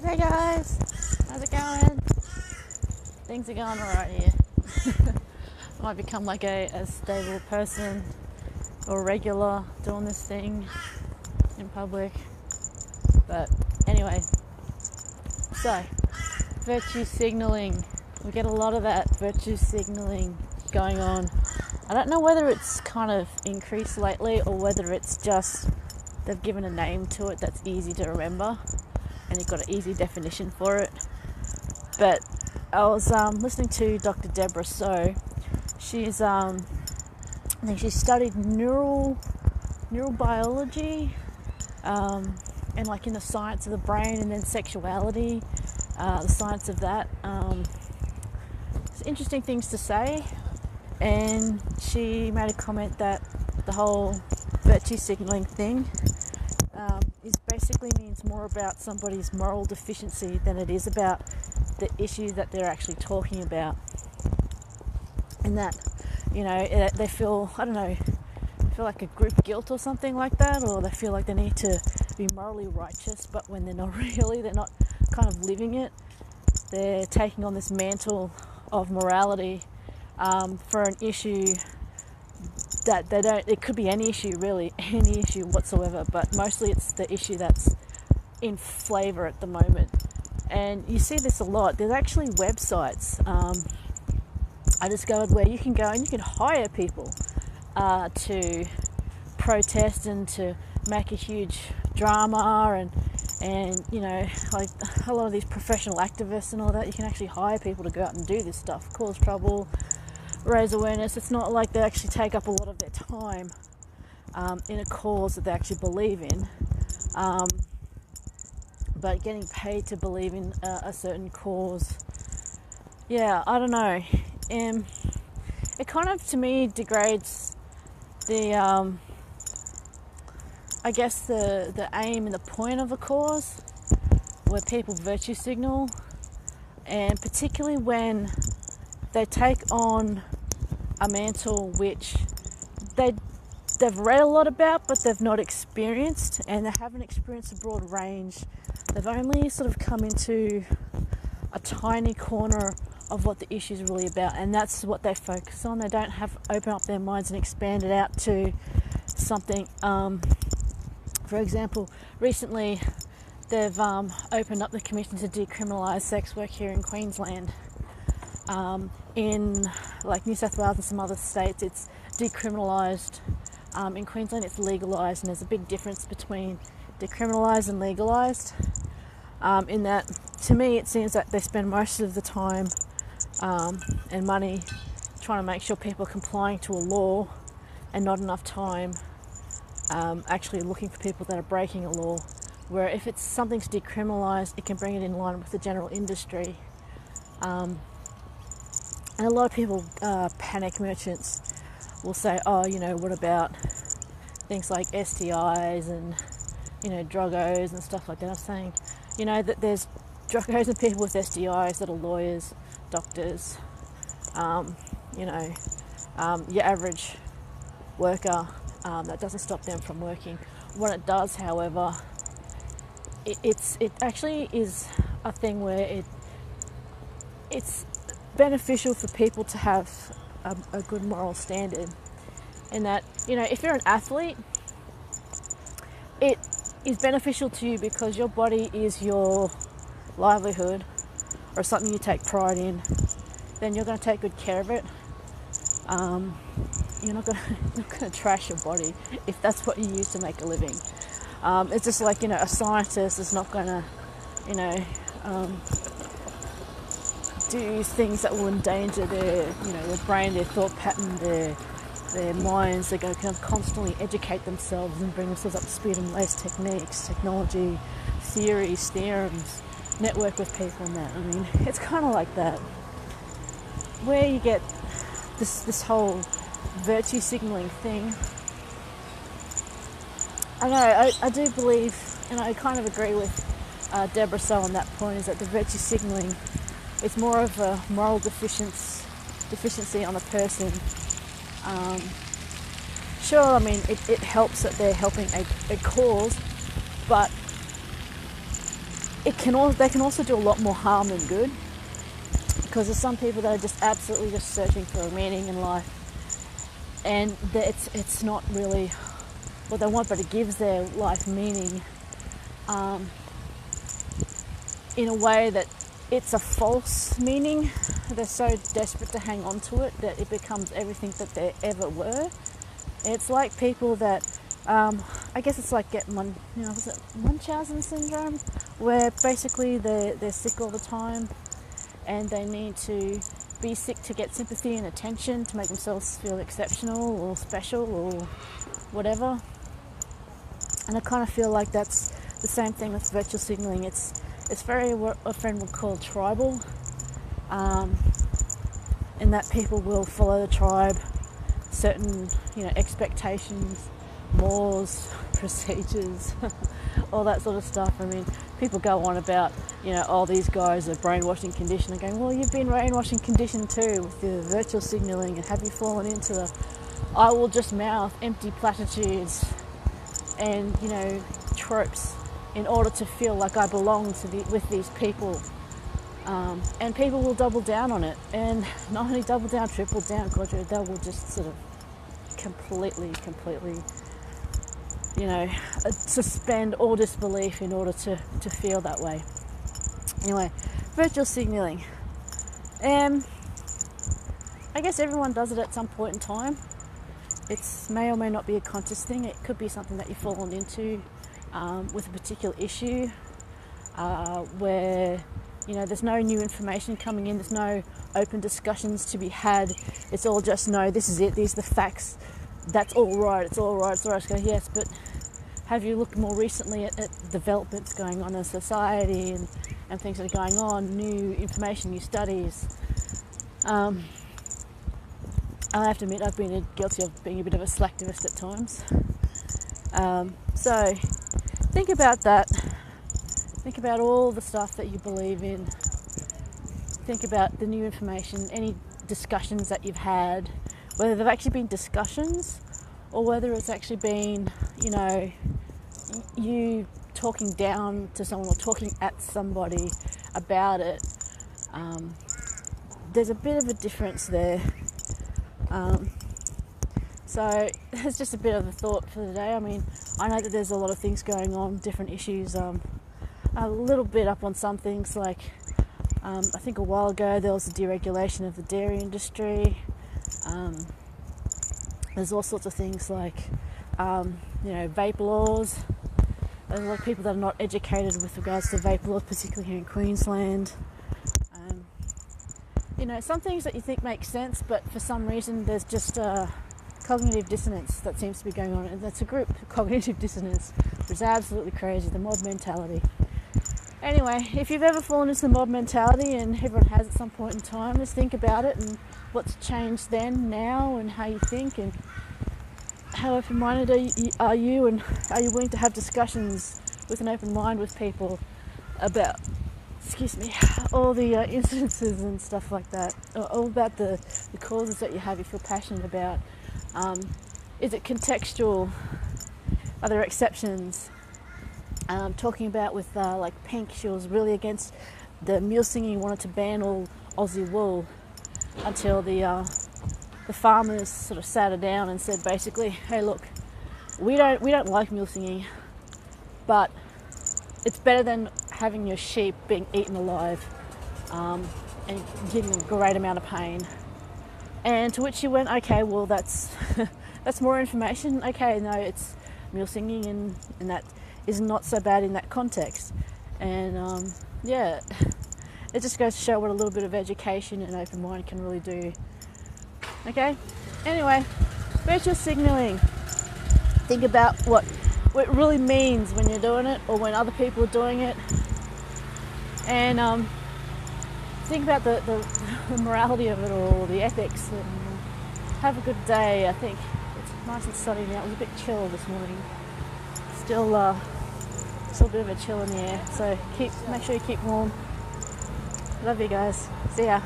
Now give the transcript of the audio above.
Hey guys, how's it going? Things are going alright here. I might become like a stable person or regular doing this thing in public. But anyway, so virtue signaling. We get a lot of that virtue signaling going on. I don't know whether it's kind of increased lately or whether it's just they've given a name to it that's easy to remember and you've got an easy definition for it. But I was listening to Dr. Debra Soh. She's I think she studied neurobiology and like in the science of the brain, and then sexuality, the science of that. It's interesting things to say, and she made a comment that the whole virtue signaling thing is basically means more about somebody's moral deficiency than it is about the issue that they're actually talking about. And that, you know, they feel, I don't know, feel like a group guilt or something like that, or they feel like they need to be morally righteous, but when they're not really, they're not kind of living it. They're taking on this mantle of morality for an issue that they don't, it could be any issue really, any issue whatsoever, but mostly it's the issue that's in flavour at the moment. And you see this a lot. There's actually websites I discovered where you can go and you can hire people to protest and to make a huge drama and you know, like a lot of these professional activists and all that, you can actually hire people to go out and do this stuff, cause trouble, raise awareness. It's not like they actually take up a lot of their time in a cause that they actually believe in, but getting paid to believe in a certain cause. Yeah, I don't know. It kind of, to me, degrades the, I guess the aim and the point of a cause where people virtue signal, and particularly when they take on a mantle which they've read a lot about but they've not experienced, and they haven't experienced a broad range. They've only sort of come into a tiny corner of what the issue is really about, and that's what they focus on. They don't have open up their minds and expand it out to something. For example, recently they've opened up the commission to decriminalise sex work here in Queensland. In like New South Wales and some other states, it's decriminalised. In Queensland, it's legalised, and there's a big difference between decriminalised and legalised. In that, to me, it seems that they spend most of the time and money trying to make sure people are complying to a law, and not enough time actually looking for people that are breaking a law. Where if it's something's decriminalised, it can bring it in line with the general industry. And a lot of people, panic merchants, will say, oh, you know, what about things like STIs and, you know, druggos and stuff like that. I'm saying, you know, that there's druggos and people with STIs that are lawyers, doctors, you know, your average worker. That doesn't stop them from working. What it does, however, it actually is a thing where it's beneficial for people to have a good moral standard, in that, you know, if you're an athlete, it is beneficial to you because your body is your livelihood or something you take pride in. Then you're going to take good care of it. You're not going to trash your body if that's what you use to make a living. It's just like, you know, a scientist is not going to, you know, do things that will endanger their, you know, their brain, their thought pattern, their minds. They're going to constantly educate themselves and bring themselves up to speed on latest techniques, technology, theories, theorems, network with people and that. I mean, it's kind of like that. Where you get this whole virtue signaling thing. I know, I do believe, and I kind of agree with Debra Soh on that point, is that the virtue signaling, it's more of a moral deficiency on a person. Sure, I mean, it helps that they're helping a cause, but they can also do a lot more harm than good, because there's some people that are just absolutely just searching for a meaning in life, and it's not really what they want, but it gives their life meaning in a way that it's a false meaning. They're so desperate to hang on to it that it becomes everything that they ever were. It's like people that, I guess it's like was it Munchausen syndrome, where basically they're sick all the time, and they need to be sick to get sympathy and attention to make themselves feel exceptional or special or whatever. And I kind of feel like that's the same thing with virtual signaling. It's very what a friend would call tribal, in that people will follow the tribe, certain expectations, laws, procedures, all that sort of stuff. I mean, people go on about these guys are brainwashing conditioned, and going, well, you've been brainwashing conditioned too with the virtual signaling, and have you fallen into the I will just mouth empty platitudes and tropes in order to feel like I belong with these people, and people will double down on it, and not only double down, triple down, quadruple, they will just sort of completely suspend all disbelief in order to feel that way. Anyway, virtual signaling. I guess everyone does it at some point in time. It may or may not be a conscious thing. It could be something that you've fallen into with a particular issue, where there's no new information coming in, there's no open discussions to be had. It's all just, no, this is it, these are the facts, that's all right, it's all right, it's all right. It's going, yes, but have you looked more recently at developments going on in society and things that are going on, new information, new studies? I have to admit, I've been guilty of being a bit of a slacktivist at times. So think about that. Think about all the stuff that you believe in. Think about the new information, any discussions that you've had, whether they've actually been discussions or whether it's actually been, you talking down to someone or talking at somebody about it. There's a bit of a difference there. So it's just a bit of a thought for the day. I mean, I know that there's a lot of things going on, different issues. A little bit up on some things, like I think a while ago there was a deregulation of the dairy industry. There's all sorts of things like vape laws. There's a lot of people that are not educated with regards to vape laws, particularly here in Queensland. Some things that you think make sense, but for some reason there's just cognitive dissonance that seems to be going on, and that's a group, cognitive dissonance, which is absolutely crazy, the mob mentality. Anyway, if you've ever fallen into the mob mentality, and everyone has at some point in time, just think about it and what's changed then, now, and how you think, and how open-minded are you, and are you willing to have discussions with an open mind with people about, all the incidences and stuff like that, all about the causes that you have, you feel passionate about. Is it contextual? Are there exceptions? Talking about with like Pink, she was really against the mule singing, wanted to ban all Aussie wool, until the farmers sort of sat her down and said basically, hey, look, we don't like mule singing, but it's better than having your sheep being eaten alive and giving them a great amount of pain. And to which she went, okay, well, that's that's more information. Okay, no, it's mule singing, and that is not so bad in that context. And it just goes to show what a little bit of education and open mind can really do. Okay, anyway, virtual signaling. Think about what it really means when you're doing it, or when other people are doing it, and think about the morality of it all, the ethics, and have a good day. I think it's nice and sunny now. It was a bit chill this morning. Still a bit of a chill in the air. So make sure you keep warm. Love you guys. See ya.